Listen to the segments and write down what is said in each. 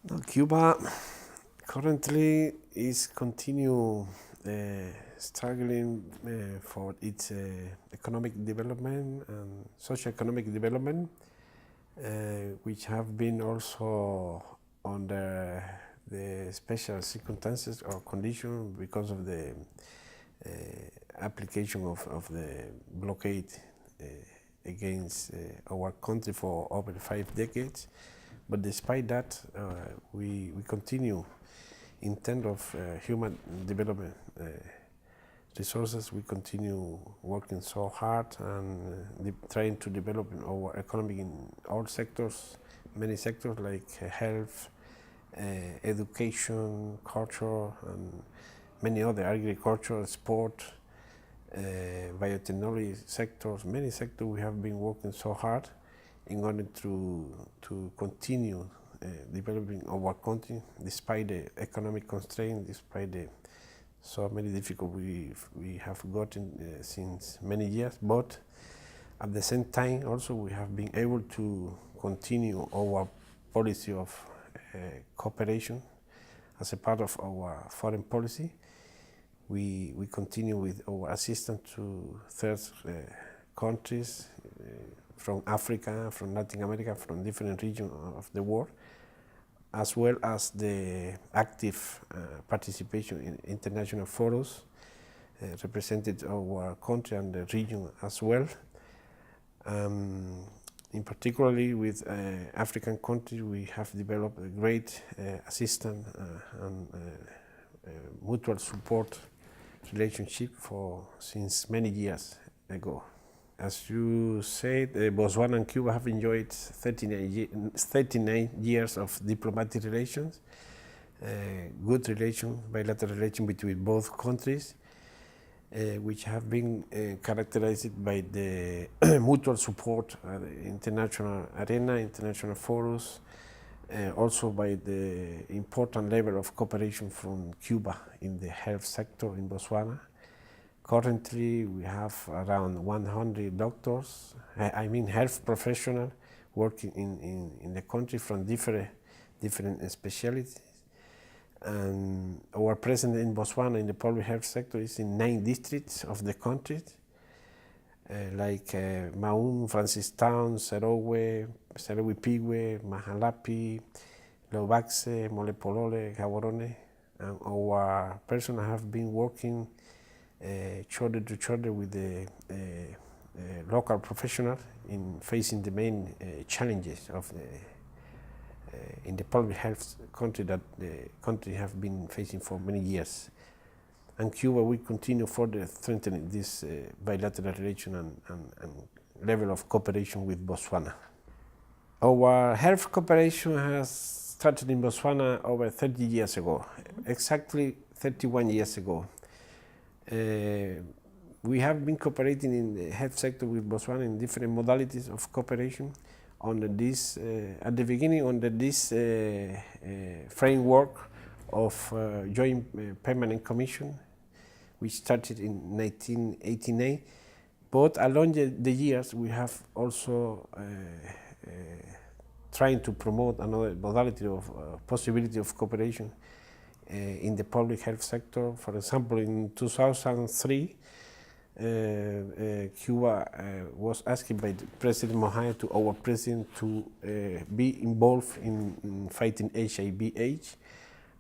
Now, Cuba currently is continue struggling for its economic development and socio-economic development, which have been also under the special circumstances or conditions because of the application of the blockade against our country for over 5 decades. But despite that, we continue in terms of human development resources. We continue working so hard and trying to develop our economy in all sectors, many sectors like health, education, culture, and many other, agriculture, sport, biotechnology sectors, many sectors. We have been working so hard in order to continue developing our country despite the economic constraints, despite the so many difficulties we have gotten since many years. But at the same time, also we have been able to continue our policy of cooperation as a part of our foreign policy. We continue with our assistance to third countries from Africa, from Latin America, from different regions of the world, as well as the active participation in international forums represented our country and the region as well. In particularly with African countries, we have developed a great assistance and mutual support relationship since many years ago. As you said, Botswana and Cuba have enjoyed 39 years of diplomatic relations, good relations, bilateral relations between both countries, which have been characterized by the mutual support at the international arena, international forums, also by the important level of cooperation from Cuba in the health sector in Botswana. Currently, we have around 100 doctors, health professionals working in the country from different specialties. And our presence in Botswana in the public health sector is in 9 districts of the country, like Maun, Francistown, Serowe, Pigwe, Mahalapi, Lobaxe, Molepolole, Gaborone. And our personnel have been working shoulder to shoulder with the local professionals in facing the main challenges of in the public health country that the country have been facing for many years. And Cuba will continue further strengthening this bilateral relation and level of cooperation with Botswana. Our health cooperation has started in Botswana over 30 years ago, exactly 31 years ago. We have been cooperating in the health sector with Botswana in different modalities of cooperation. Under this, at the beginning, under this framework of Joint Permanent Commission, which started in 1989. But along the years, we have also trying to promote another modality of possibility of cooperation in the public health sector. For example, in 2003, Cuba was asked by President Mohamed to our president to be involved in fighting HIV/AIDS,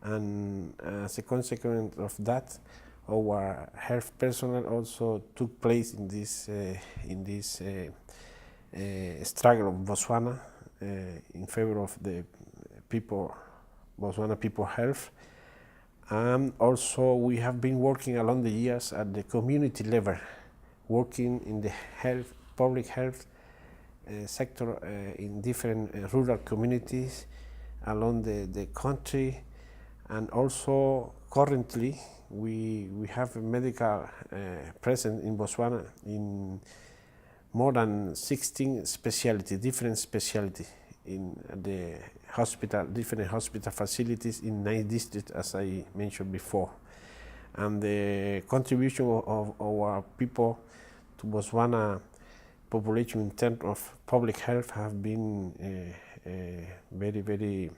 and as a consequence of that, our health personnel also took place in this struggle of Botswana in favor of the people, Botswana people health. And also we have been working along the years at the community level, working in the health, public health sector in different rural communities along the country. And also currently we have a medical presence in Botswana in more than 16 specialties, different specialties in the hospital, different hospital facilities in 9 districts, as I mentioned before. And the contribution of our people to Botswana population in terms of public health have been very, very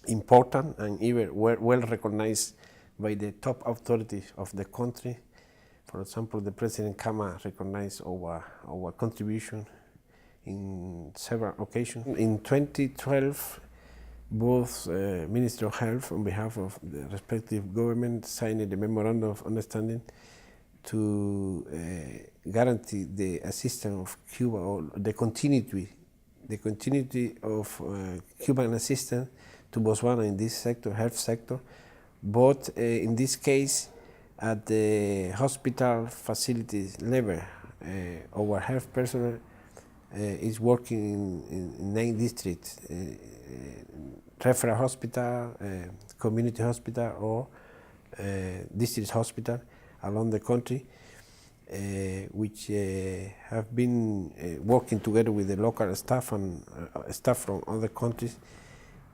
important and even well recognized by the top authorities of the country. For example, the President Kama recognized our contribution in several occasions. In 2012, both Ministry of Health on behalf of the respective government signed the Memorandum of Understanding to guarantee the assistance of Cuba, or the continuity of Cuban assistance to Botswana in this sector, health sector, but in this case at the hospital facilities level. Our health personnel is working in 9 districts, referral hospital, community hospital, or district hospital along the country, which have been working together with the local staff and staff from other countries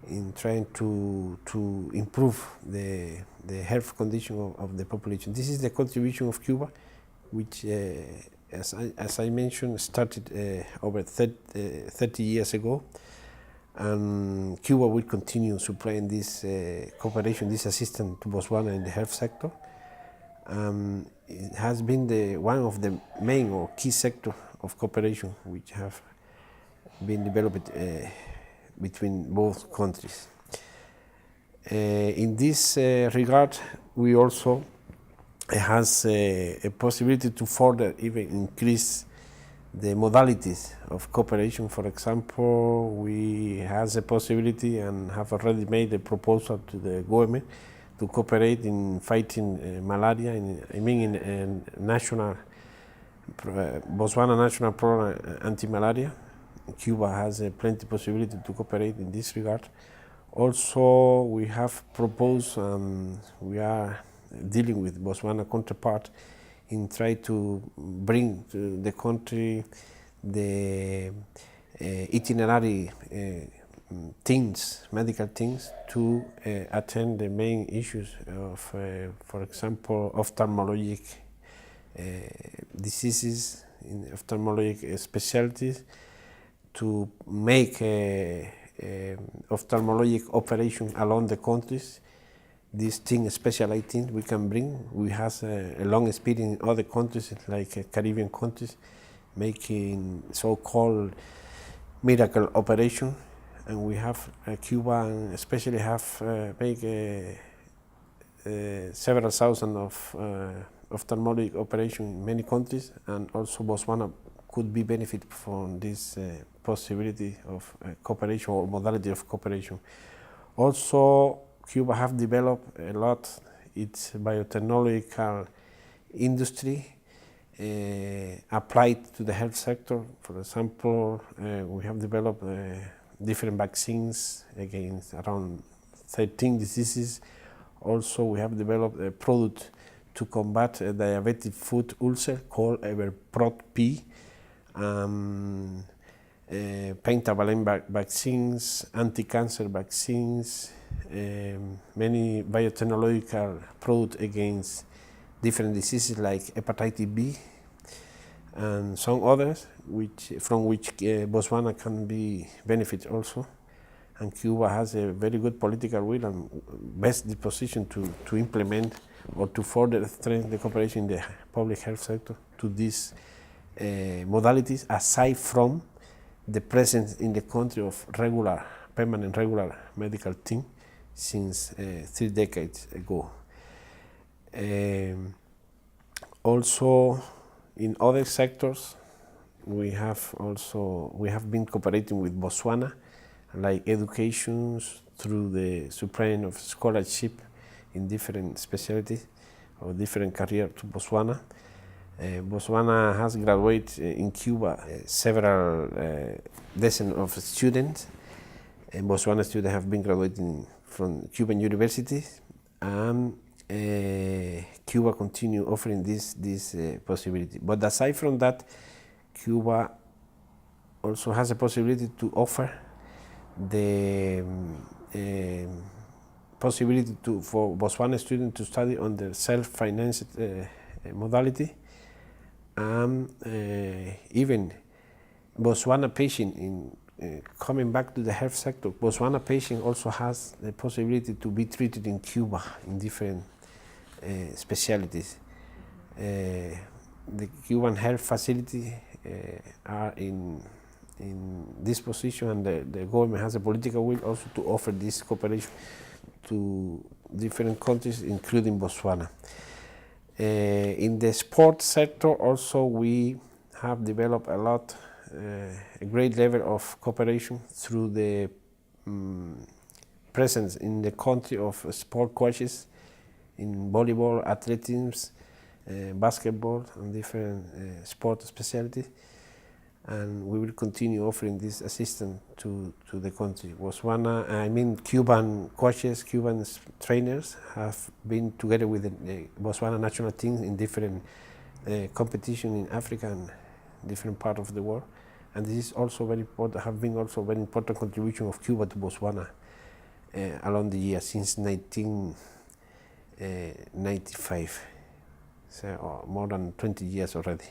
in trying to improve the health condition of the population. This is the contribution of Cuba, which, as I mentioned, started over 30 years ago, and Cuba will continue supplying this cooperation, this assistance to Botswana in the health sector. It has been one of the main or key sectors of cooperation which have been developed between both countries. In this regard, we also has a possibility to further even increase the modalities of cooperation. For example, we have a possibility and have already made a proposal to the government to cooperate in fighting malaria. In national Botswana National Program Anti-Malaria. Cuba has plenty possibility to cooperate in this regard. Also, we have proposed, we are dealing with Botswana counterpart in trying to bring to the country the itinerary medical teams to attend the main issues of, for example, ophthalmologic diseases, in ophthalmologic specialties, to make ophthalmologic operation along the countries. These things, specialized things we can bring. We have a long experience in other countries, like Caribbean countries, making so-called miracle operation. And we have Cuba, and especially have make several thousand of ophthalmologic operation in many countries, and also Botswana could be benefit from this possibility of cooperation or modality of cooperation. Also, Cuba have developed a lot its biotechnological industry applied to the health sector. For example, we have developed different vaccines against around 13 diseases. Also, we have developed a product to combat a diabetic foot ulcer called Everprot-P, pentavalent vaccines, anti-cancer vaccines, many biotechnological products against different diseases like hepatitis B, and some others from which Botswana can be benefit also. And Cuba has a very good political will and best disposition to implement or to further strengthen the cooperation in the public health sector to these modalities, aside from the presence in the country of permanent regular medical team since 3 decades ago. Also, in other sectors, we have been cooperating with Botswana, like education through the supplying of scholarship in different specialties or different careers to Botswana. Botswana has graduated in Cuba several dozens of students. Botswana students have been graduating from Cuban universities, and Cuba continue offering this possibility. But aside from that, Cuba also has a possibility to offer the possibility for Botswana students to study on the self-financed modality, and even Botswana patients in coming back to the health sector, Botswana patient also has the possibility to be treated in Cuba in different specialties. The Cuban health facility are in this position, and the government has a political will also to offer this cooperation to different countries, including Botswana. In the sports sector also we have developed a great level of cooperation through the presence in the country of sport coaches in volleyball, athletics, basketball, and different sport specialties. And we will continue offering this assistance to the country. Cuban coaches, Cuban trainers have been together with the Botswana national team in different competitions in Africa and different parts of the world. And this is also very important, have been also very important contribution of Cuba to Botswana along the years since 1995, so more than 20 years already.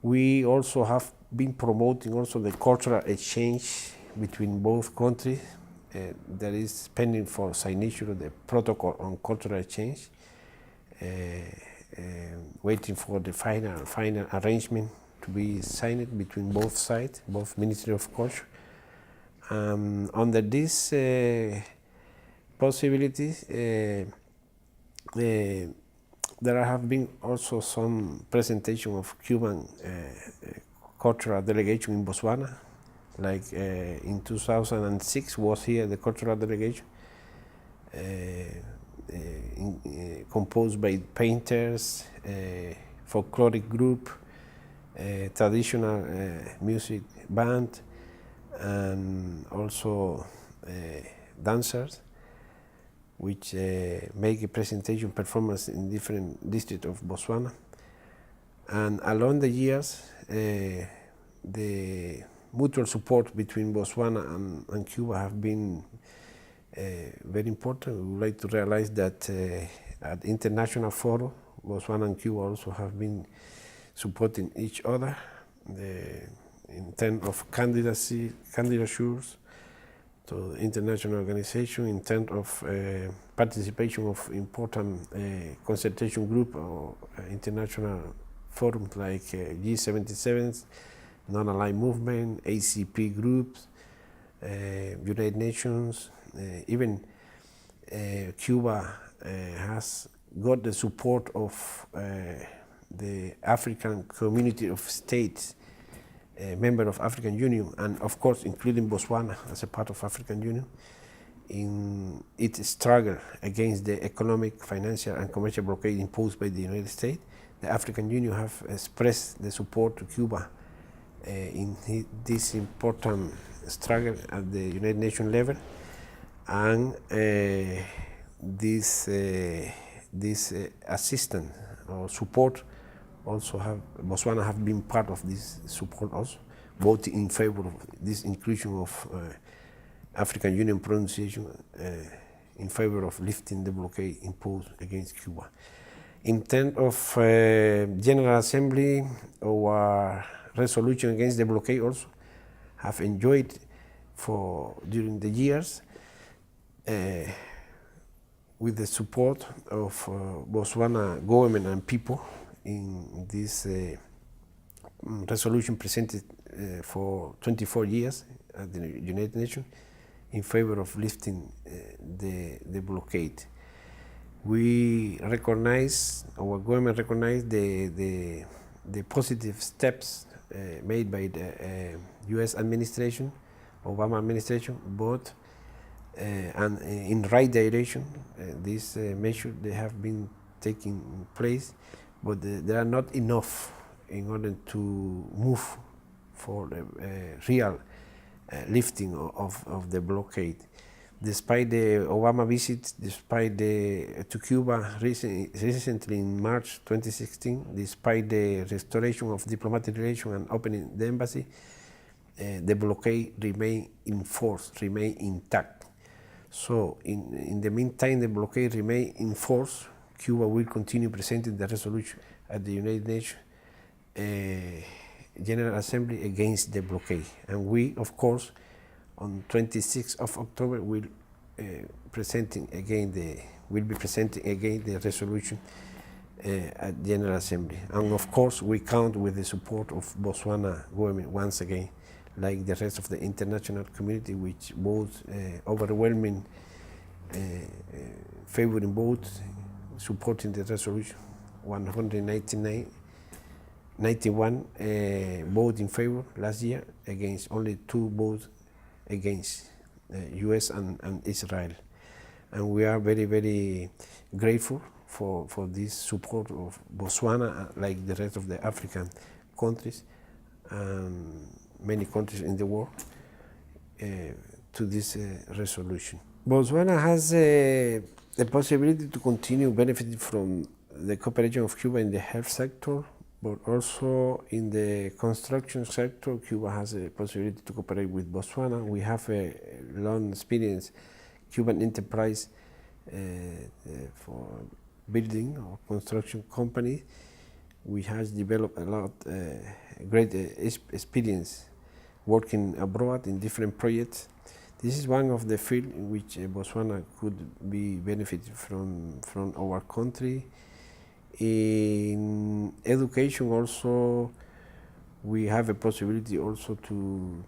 We also have been promoting also the cultural exchange between both countries. There is pending for signature the protocol on cultural exchange, waiting for the final arrangement to be signed between both sides, both Ministry of Culture. Under this possibilities, there have been also some presentation of Cuban cultural delegation in Botswana, like in 2006 was here the cultural delegation, composed by painters, folkloric group, traditional music band, and also dancers, which make a presentation performance in different districts of Botswana. And along the years, the mutual support between Botswana and Cuba have been very important. We would like to realize that at international forum, Botswana and Cuba also have been supporting each other in terms of candidatures to the international organization, in terms of participation of important consultation group or international forums like G77, Non-Aligned Movement, ACP groups, United Nations. Even Cuba has got the support of the African Community of States, member of African Union, and of course including Botswana as a part of African Union, in its struggle against the economic, financial, and commercial blockade imposed by the United States. The African Union have expressed the support to Cuba in this important struggle at the United Nations level, and this assistance or support also Botswana have been part of this support also, voting in favor of this inclusion of African Union pronunciation in favor of lifting the blockade imposed against Cuba. In terms of General Assembly, our resolution against the blockade also have enjoyed during the years with the support of Botswana government and people in this resolution presented for 24 years at the United Nations in favor of lifting the blockade. We recognize, our government recognized the positive steps made by the U.S. administration, Obama administration, both and in right direction. These measures they have been taking place, but they are not enough in order to move for the real lifting of the blockade. Despite the Obama visit, to Cuba recently in March 2016, despite the restoration of diplomatic relations and opening the embassy, the blockade remain in force, remain intact. So in the meantime, the blockade remain in force. Cuba will continue presenting the resolution at the United Nations General Assembly against the blockade. And we, of course, on 26th of October will be presenting again the resolution at General Assembly. And of course, we count with the support of Botswana government once again, like the rest of the international community, which vote overwhelming favoring vote supporting the resolution. 191 vote in favor last year, against only 2 votes against US and Israel. And we are very, very grateful for this support of Botswana, like the rest of the African countries and many countries in the world, to this resolution. Botswana has the possibility to continue benefiting from the cooperation of Cuba in the health sector, but also in the construction sector. Cuba has a possibility to cooperate with Botswana. We have a long experience Cuban enterprise for building or construction company. We have developed a lot great experience working abroad in different projects. This is one of the fields in which Botswana could be benefited from our country. In education also, we have a possibility also to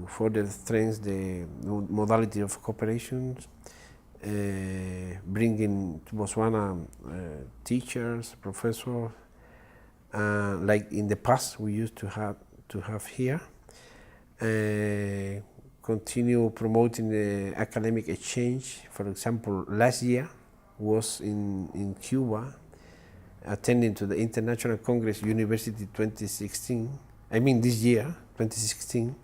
further strengthen the modality of cooperation, bringing to Botswana teachers, professors, like in the past we used to have here. Continue promoting the academic exchange. For example, last year was in Cuba, attending to the International Congress University 2016. I mean this year, 2016,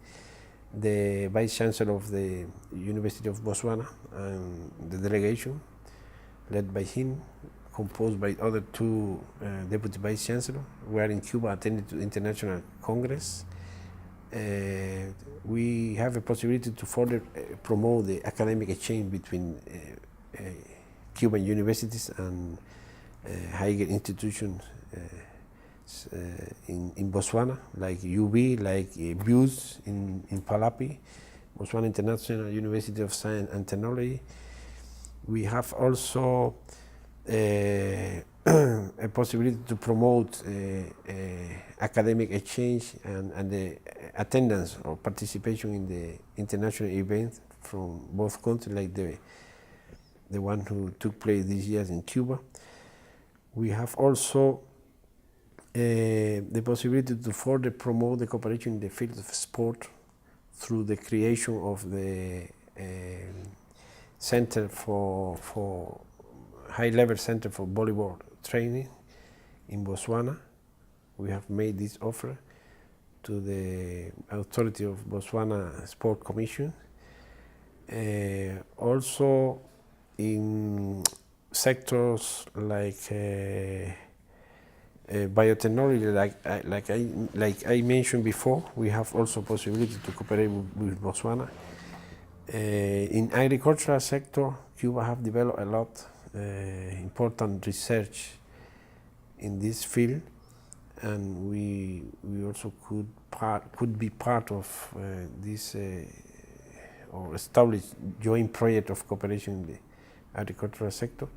the Vice Chancellor of the University of Botswana and the delegation, led by him, composed by other 2 Deputy Vice Chancellors, were in Cuba attending to the International Congress. We have a possibility to further promote the academic exchange between Cuban universities and higher institutions in Botswana, like UB, like BUS in Palapi, Botswana International University of Science and Technology. We have also a possibility to promote academic exchange and the attendance or participation in the international events from both countries, like the one who took place this year in Cuba. We have also the possibility to further promote the cooperation in the field of sport through the creation of the Center for high-level center for volleyball training in Botswana. We have made this offer to the authority of Botswana Sport Commission. Also in sectors like biotechnology, like I mentioned before, we have also possibility to cooperate with Botswana. In agricultural sector, Cuba have developed a lot important research in this field, and we also could be part of this or establish joint project of cooperation in the agricultural sector.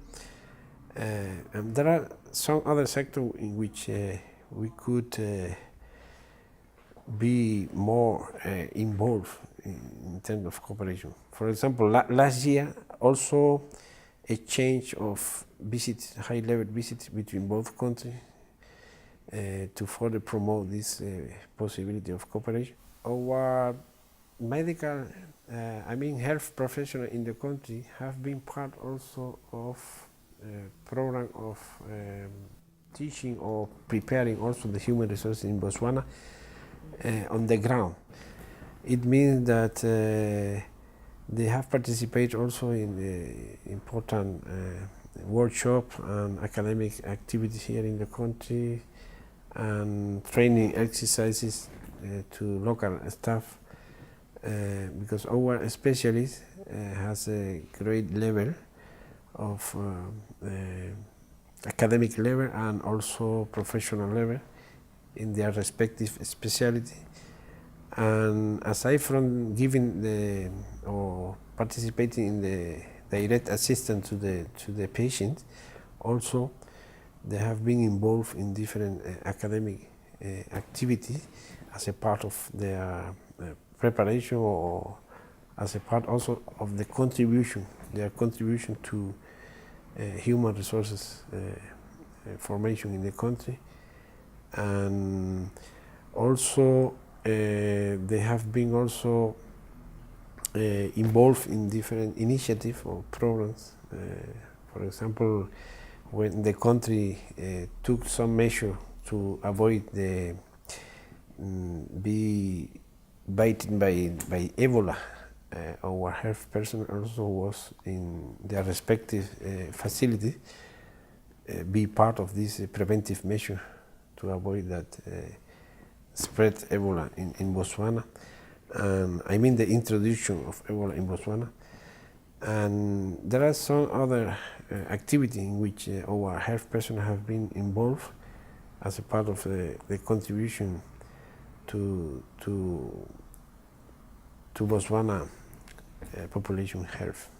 And there are some other sectors in which we could be more involved in terms of cooperation. For example, last year also a change of visits, high-level visits between both countries to further promote this possibility of cooperation. Our medical, health professionals in the country have been part also of a program of teaching or preparing also the human resources in Botswana on the ground. It means that they have participated also in the important workshop and academic activities here in the country, and training exercises to local staff, because our specialist has a great level of academic level and also professional level in their respective specialty. And aside from giving or participating in the direct assistance to the patient, also they have been involved in different academic activities as a part of their preparation, or as a part also of their contribution to human resources formation in the country. And also they have been also involved in different initiatives or programs. For example, when the country took some measure to avoid the be bitten by Ebola, our health person also was in their respective facility, be part of this preventive measure to avoid that spread Ebola in Botswana. I mean the introduction of Ebola in Botswana. And there are some other activity in which our health personnel have been involved as a part of the contribution to Botswana population health.